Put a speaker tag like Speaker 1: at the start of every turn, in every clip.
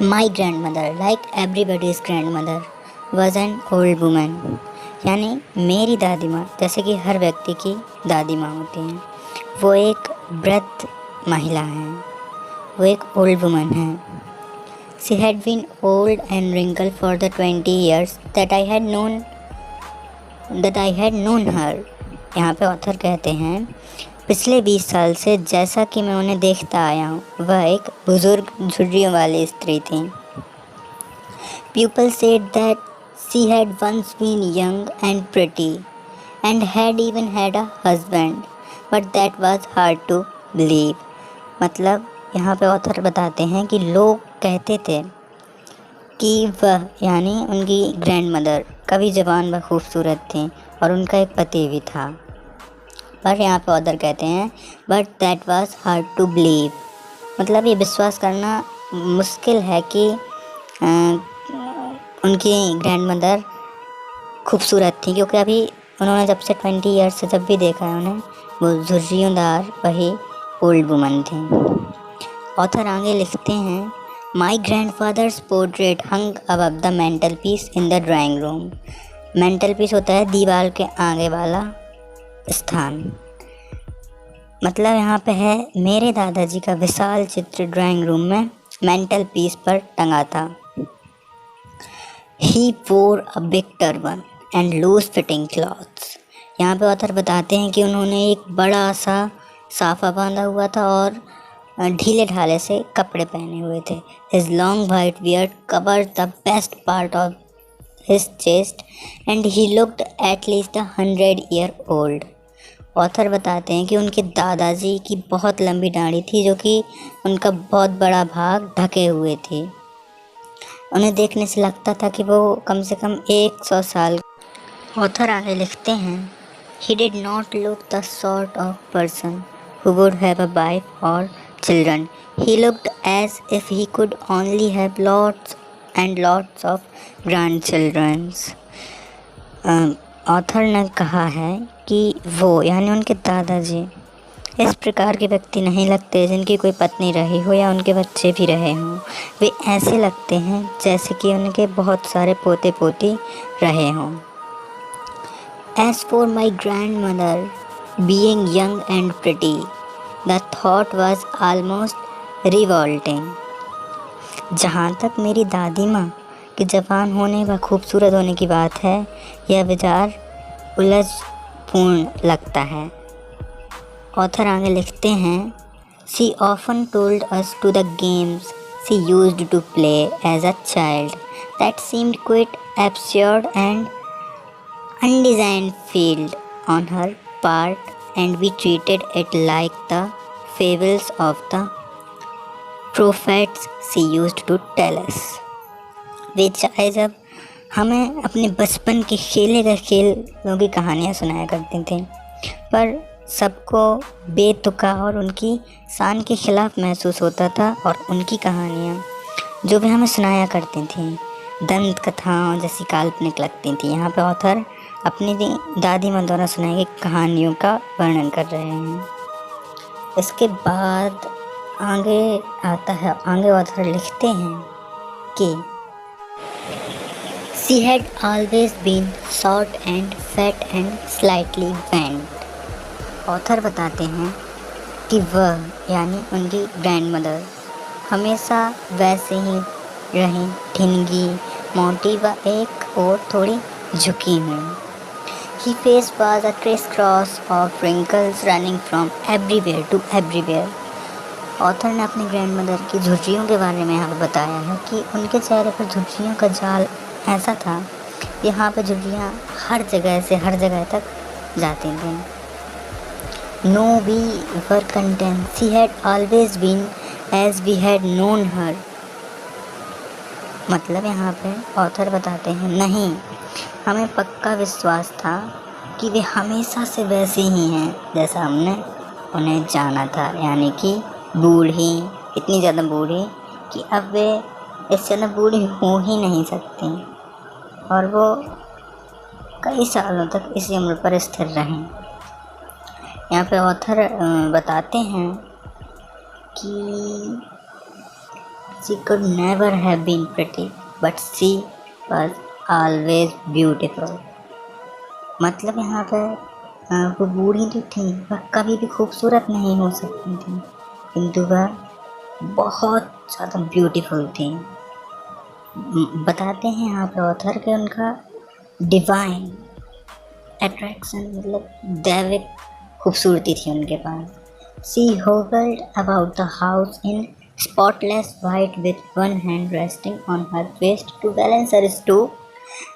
Speaker 1: My grand mother like everybody's grand mother was an old woman. यानी मेरी दादी माँ जैसे कि हर व्यक्ति की दादी माँ होती हैं, वो एक वृद्ध महिला हैं, वो एक ओल्ड वुमन हैं। She had been old and wrinkle for the 20 years that I had known her. यहाँ पे ऑथर कहते हैं पिछले 20 साल से जैसा कि मैं उन्हें देखता आया हूँ, वह एक बुजुर्ग झुर्रियों वाली स्त्री थी। People said that she had once been young and pretty and had even had a husband, but that was hard to believe। मतलब यहाँ पे ऑथर बताते हैं कि लोग कहते थे कि वह यानी उनकी ग्रैंड मदर कभी जवान व खूबसूरत थी और उनका एक पति भी था, पर यहाँ पे ऑथर कहते हैं but that was hard to believe. मतलब ये विश्वास करना मुश्किल है कि उनकी ग्रैंड मदर खूबसूरत थी, क्योंकि अभी उन्होंने जब से 20 ईयर्स से जब भी देखा है उन्हें, वो झुर्रियोंदार वही ओल्ड वुमन थी। ऑथर आगे लिखते हैं my grandfather's portrait hung above the mantelpiece in the drawing room. Mantelpiece होता है दीवार के आगे वाला स्थान। मतलब यहाँ पे है मेरे दादाजी का विशाल चित्र ड्राइंग रूम में मेंटल पीस पर टंगा था। He wore a big turban and loose fitting clothes। यहाँ पे ऑथर बताते हैं कि उन्होंने एक बड़ा सा साफा बांधा हुआ था और ढीले ढाले से कपड़े पहने हुए थे। His long white beard covered the best part of his chest and he looked at least 100-year-old। Author बताते हैं कि उनके दादाजी की बहुत लंबी दाढ़ी थी, जो कि उनका बहुत बड़ा भाग ढके हुए थी। उन्हें देखने से लगता था कि वो कम से कम 100 साल। ऑथर आगे लिखते हैं He did not look the sort of person who would have a wife or children। He looked as if he could only have lots and lots of grandchildren। Author ने कहा है कि वो यानी उनके दादाजी इस प्रकार के व्यक्ति नहीं लगते जिनकी कोई पत्नी रही हो या उनके बच्चे भी रहे हों। वे ऐसे लगते हैं जैसे कि उनके बहुत सारे पोते पोती रहे हों। As for my grandmother being young and pretty, the thought was almost revolting। जहाँ तक मेरी दादी माँ के जवान होने व खूबसूरत होने की बात है, यह विचार उलझपूर्ण लगता है। ऑथर आगे लिखते हैं She often told us to the games she used to play as a child that seemed quite absurd and undesigned field on her part, and we treated it like the fables of the prophets she used to tell us। वे चाहे जब हमें अपने बचपन के खेले गए खेलों की कहानियाँ सुनाया करते थे, पर सबको बेतुका और उनकी शान के खिलाफ महसूस होता था, और उनकी कहानियाँ जो भी हमें सुनाया करती थी दंत कथाओं जैसी काल्पनिक लगती थी। यहाँ पे ऑथर अपनी दादी माँ द्वारा सुनाई गई कहानियों का वर्णन कर रहे हैं। इसके बाद आगे आता है, आगे ऑथर लिखते हैं कि She had always been short and fat and slightly bent। Author बताते हैं कि वह यानी उनकी ग्रैंड मदर हमेशा वैसे ही रहीं, ढिंगी, मोटी व एक और थोड़ी झुकी हुई। Her face was a criss-cross of wrinkles running from everywhere to everywhere। Author ने अपनी ग्रैंड मदर की झुर्रियों के बारे में यहाँ पर बताया है कि उनके चेहरे पर झुर्रियों का जाल ऐसा था, यहाँ पर झुर्रियाँ हर जगह से हर जगह तक जाती थीं। No, we were content। She had always been as we had known her। मतलब यहाँ पे ऑथर बताते हैं नहीं, हमें पक्का विश्वास था कि वे हमेशा से वैसे ही हैं जैसा हमने उन्हें जाना था, यानी कि बूढ़ी, इतनी ज़्यादा बूढ़ी कि अब वे इससे ज़्यादा बूढ़ी हो ही नहीं सकती, और वो कई सालों तक इसी उम्र पर स्थिर रहें। यहाँ पे ऑथर बताते हैं कि She could never have been pretty, but she was always beautiful. मतलब यहाँ पर वो बूढ़ी जो थी वह कभी भी खूबसूरत नहीं हो सकती थी, किंतु वह बहुत ज़्यादा ब्यूटीफुल थी। बताते हैं यहाँ पर ऑथर के उनका डिवाइन अट्रैक्शन मतलब दैविक खूबसूरती थी उनके पास। She hovered about the house in spotless white with one hand resting on her waist to balance her stoop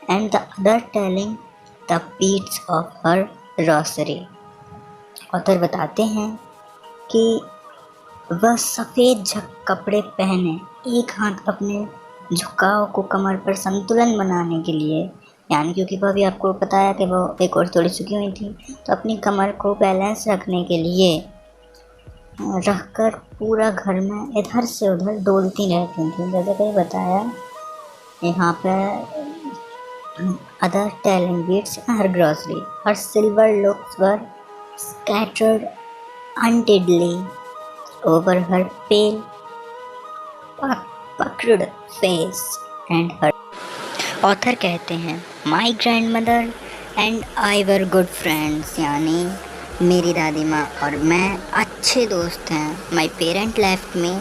Speaker 1: and the other telling the beads of her rosary. Author बताते हैं कि वह सफ़ेद कपड़े पहने एक हाथ अपने झुकाव को कमर पर संतुलन बनाने के लिए, यानी क्योंकि वह भी आपको बताया कि वो एक और थोड़ी झुकी हुई थी, तो अपनी कमर को बैलेंस रखने के लिए रखकर पूरा घर में इधर से उधर डोलती रहती थी। जैसे कि बताया यहाँ पर other telling beads her rosary, her silver locks were scattered untidily over her pale, puckered face and her. Author कहते हैं my grandmother and I were good friends, यानी मेरी दादी माँ और मैं अच्छे दोस्त हैं। My parent left me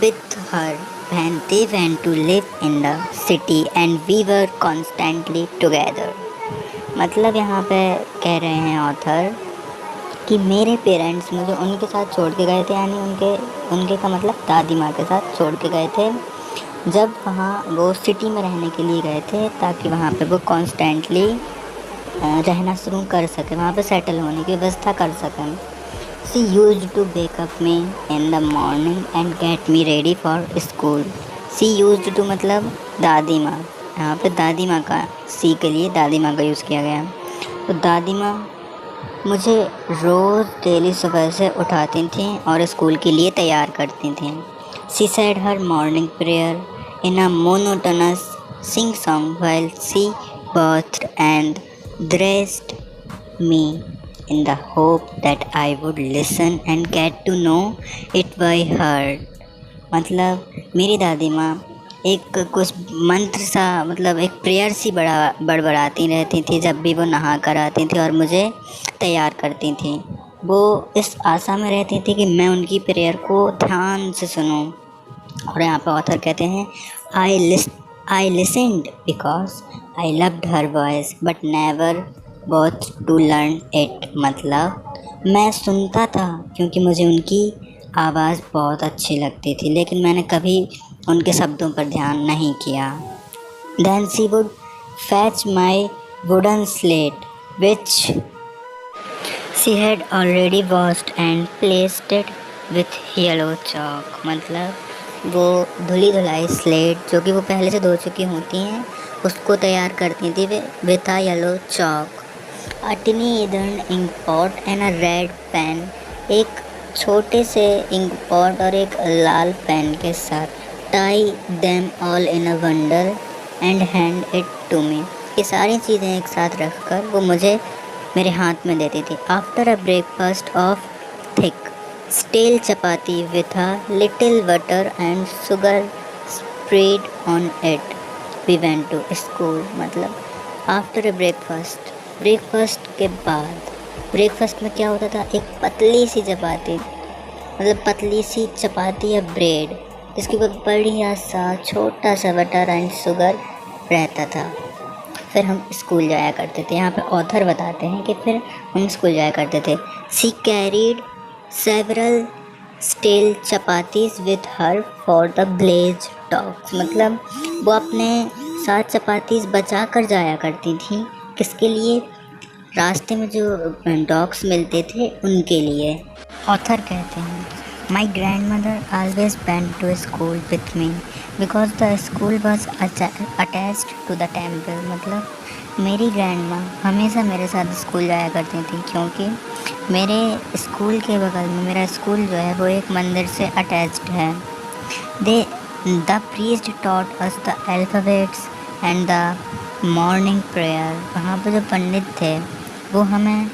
Speaker 1: with her when they went to live in the city and we were constantly together। मतलब यहाँ पे कह रहे हैं ऑथर कि मेरे पेरेंट्स मुझे उनके साथ छोड़ के गए थे, यानी उनके का मतलब दादी माँ के साथ छोड़ के गए थे जब वहाँ वो सिटी में रहने के लिए गए थे, ताकि वहाँ पे वो कॉन्स्टेंटली रहना शुरू कर सकें, वहाँ पे सेटल होने की व्यवस्था कर सकें। She used to wake up me in the morning and get me ready for school. She used to मतलब दादी माँ, यहाँ पे दादी माँ का सी के लिए दादी माँ का यूज़ किया गया। तो दादी माँ मुझे रोज़ डेली सुबह से उठाती थी और स्कूल के लिए तैयार करती थी। She said her morning prayer in a monotonous sing song while she bathed and dressed me in the hope that I would listen and get to know it by heart। मतलब मेरी दादी माँ एक कुछ मंत्र सा मतलब एक प्रेयर सी बड़बड़ाती रहती थी जब भी वो नहा कर आती थी और मुझे तैयार करती थी। वो इस आशा में रहती थी कि मैं उनकी प्रेयर को ध्यान से सुनूं। और यहाँ पर ऑथर कहते हैं I listened because I loved her voice but never both to learn it. मतलब मैं सुनता था क्योंकि मुझे उनकी आवाज़ बहुत अच्छी लगती थी, लेकिन मैंने कभी उनके शब्दों पर ध्यान नहीं किया। Then she would fetch my wooden slate which she had already washed and placed it with yellow chalk। मतलब वो धुली धुलाई स्लेट जो कि वो पहले से धो चुकी होती हैं उसको तैयार करती थी with a yellow chalk. A tiny इधन ink pot and a red pen, एक छोटे से इंक पॉट और एक लाल पेन के साथ। Tie them all in a bundle and hand it to me, ये सारी चीज़ें एक साथ रखकर वो मुझे मेरे हाथ में देती थी। After a breakfast of thick stale chapati with a little butter and sugar spread on it we went to school. मतलब आफ्टर अ ब्रेकफास्ट के बाद, ब्रेकफास्ट में क्या होता था, एक पतली सी चपाती, मतलब पतली सी चपाती या ब्रेड जिसके ऊपर बढ़िया सा छोटा सा बटर एंड शुगर रहता था। फिर हम स्कूल जाया करते थे। यहाँ पर ऑथर बताते हैं कि फिर हम स्कूल जाया करते थे। She carried several stale chapatis with her for the village dogs. मतलब वो अपने साथ चपातीज बचा कर जाया करती थी, किसके लिए, रास्ते में जो डॉग्स मिलते थे उनके लिए। ऑथर कहते हैं my grandmother always went to school with me because the school was attached to the temple. मतलब मेरी ग्रैंड माँ हमेशा मेरे साथ स्कूल जाया करती थी क्योंकि मेरे स्कूल के बगल में मेरा स्कूल जो है वो एक मंदिर से अटैच्ड है। The priest taught us the alphabets and the morning prayer. वहाँ पर जो पंडित थे वो हमें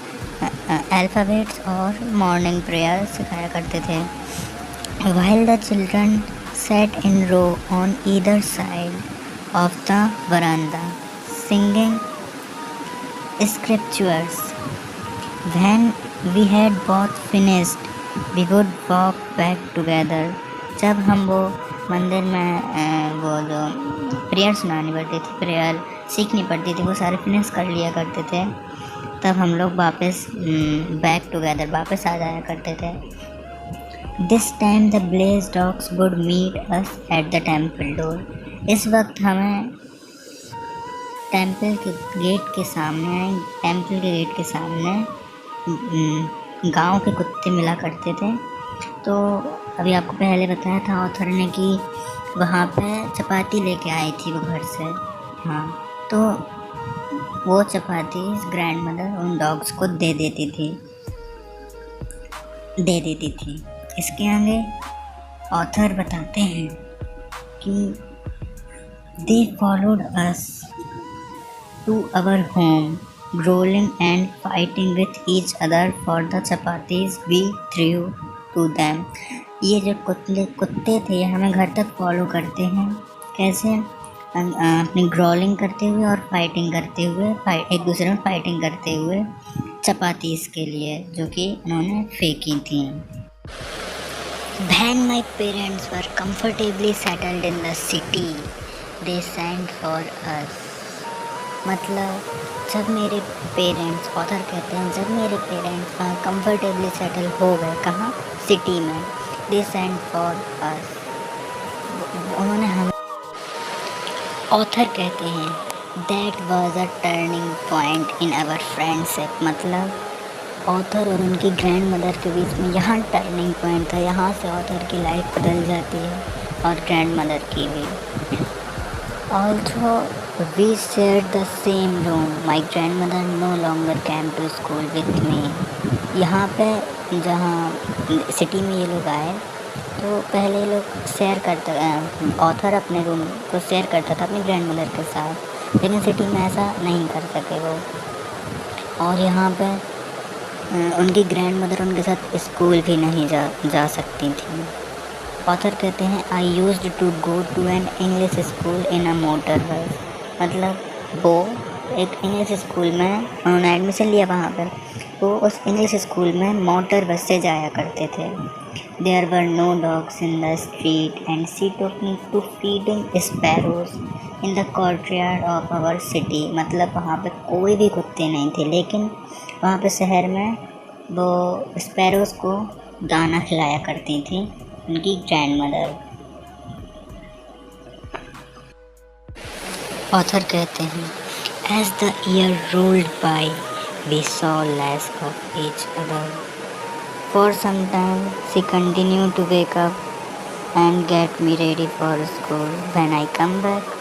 Speaker 1: अल्फ़ाबेट्स और मॉर्निंग प्रेयर सिखाया करते थे। While the children sat in row on either side of the veranda, singing scriptures. When we had both finished, we would walk back together. जब हम वो मंदिर में वो जो प्रेयर सुनानी पड़ती थी, प्रेयर सीखनी पड़ती थी, वो सारे फिनिश कर लिया करते थे, तब हम लोग वापस बैक टुगेदर वापस आ जाया करते थे. This time the village dogs would meet us at the temple door. इस वक्त हमें टेम्पल के गेट के सामने गांव के कुत्ते मिला करते थे. तो अभी आपको पहले बताया था ऑथर ने कि वहाँ पे चपाती लेके आई थी वो घर से. हाँ, तो वो चपाती ग्रैंड मदर उन डॉग्स को दे देती थी. इसके आगे ऑथर बताते हैं कि they followed us to our home, growling and fighting with each other for the chapatis we threw to them. ये जो कुत्ते थे हमें घर तक फॉलो करते हैं. कैसे? अपनी ग्रोलिंग करते हुए और फाइटिंग करते हुए, एक दूसरे में फाइटिंग करते हुए चपातीस के लिए जो कि उन्होंने फेंकी थी. When my parents were comfortably settled in the city, they sent for us. मतलब जब मेरे पेरेंट्स, ऑथर कहते हैं जब मेरे पेरेंट्स कंफर्टेबली सेटल हो गए, कहाँ? सिटी में. दे सेंड फॉर अस, उन्होंने हम. ऑथर कहते हैं that was a turning point in our friendship. मतलब ऑथर और उनकी ग्रैंड मदर के बीच में यहाँ टर्निंग पॉइंट था. यहाँ से ऑथर की लाइफ बदल जाती है और ग्रैंड मदर की भी. Also, we shared the same room. My grandmother no longer came to school with me. यहाँ पे जहाँ सिटी में ये लोग आए तो पहले लोग शेयर करते, ऑथर अपने रूम को शेयर करता था अपनी ग्रैंड मदर के साथ, लेकिन सिटी में ऐसा नहीं कर सके वो. और यहाँ पे उनकी ग्रैंड मदर उनके साथ स्कूल भी नहीं जा सकती थी. ऑथर कहते हैं I used to go to an English school in a motor bus. मतलब वो एक इंग्लिश स्कूल में उन्होंने एडमिशन लिया, वहाँ पर वो उस इंग्लिश स्कूल में मोटर बस से जाया करते थे. There were no dogs in the street and she took me to feeding sparrows in the courtyard of our city. मतलब वहाँ पे कोई भी कुत्ते नहीं थे, लेकिन वहाँ पे शहर में वो स्पैरोज को दाना खिलाया करती थी उनकी ग्रैंड मदर. ऑथर कहते हैं as the year rolled by we saw less of each other. For some time she continue to wake up and get me ready for school. When I come back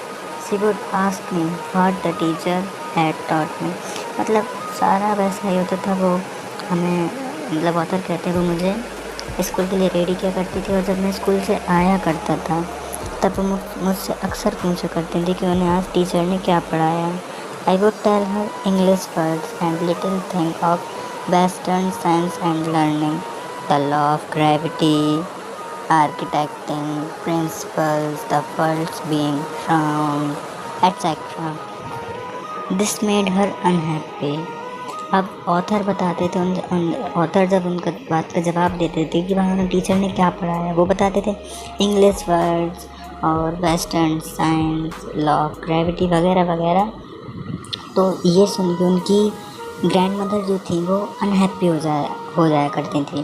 Speaker 1: she would ask me what the teacher had taught me. मतलब सारा वैसा ही होता था. वो हमें, मतलब author कहते हैं वो मुझे स्कूल के लिए रेडी किया करती थी, और जब मैं स्कूल से आया करता था तब वो मुझसे अक्सर पूछा करती थी कि उन्हें आज टीचर ने क्या पढ़ाया. I would tell her English words and little thing of western science and learning, the law of gravity, architecting principles, the world's being round etcetera. This made her unhappy. अब ऑथर बताते थे, author जब उनका बात का जवाब देते थे कि वहाँ उन्हें टीचर ने क्या पढ़ाया, वो बताते थे इंग्लिश वर्ड्स और western science, law of gravity वगैरह वगैरह. तो ये सुन के उनकी ग्रैंड मदर जो थी वो अनहैप्पी हो जाया करती थी.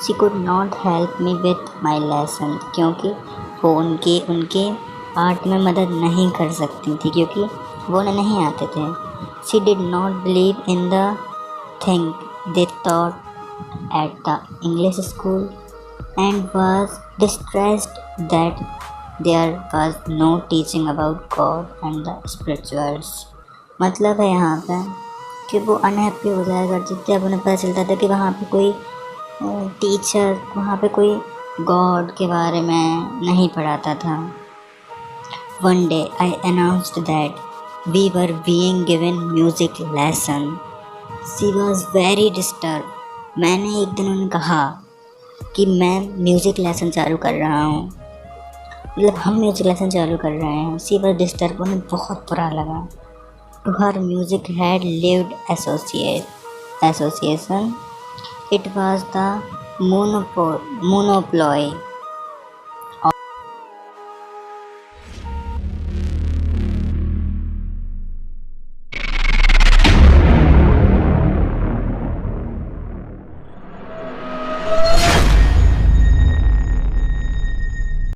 Speaker 1: She could not help me with my lesson. क्योंकि वो उनके आर्ट में मदद नहीं कर सकती थी, क्योंकि वो उन्हें नहीं आते थे. She did not believe in the thing they taught at the English school and was distressed that there was no teaching about God and the spirituals. मतलब है यहाँ पे कि वो अनहैप्पी हो जाया करती थी. अब उन्हें पता चलता था कि वहाँ पे कोई टीचर, वहाँ पे कोई गॉड के बारे में नहीं पढ़ाता था. One day I announced that we were being given music lesson. She was very disturbed. मैंने एक दिन उन्हें कहा कि मैं म्यूज़िक लेसन चालू कर रहा हूँ. मतलब हम म्यूजिक लेसन चालू कर रहे हैं, सी वॉज डिस्टर्ब, उन्हें बहुत बुरा लगा। To her music had lived association, it was the मोनोप्लॉय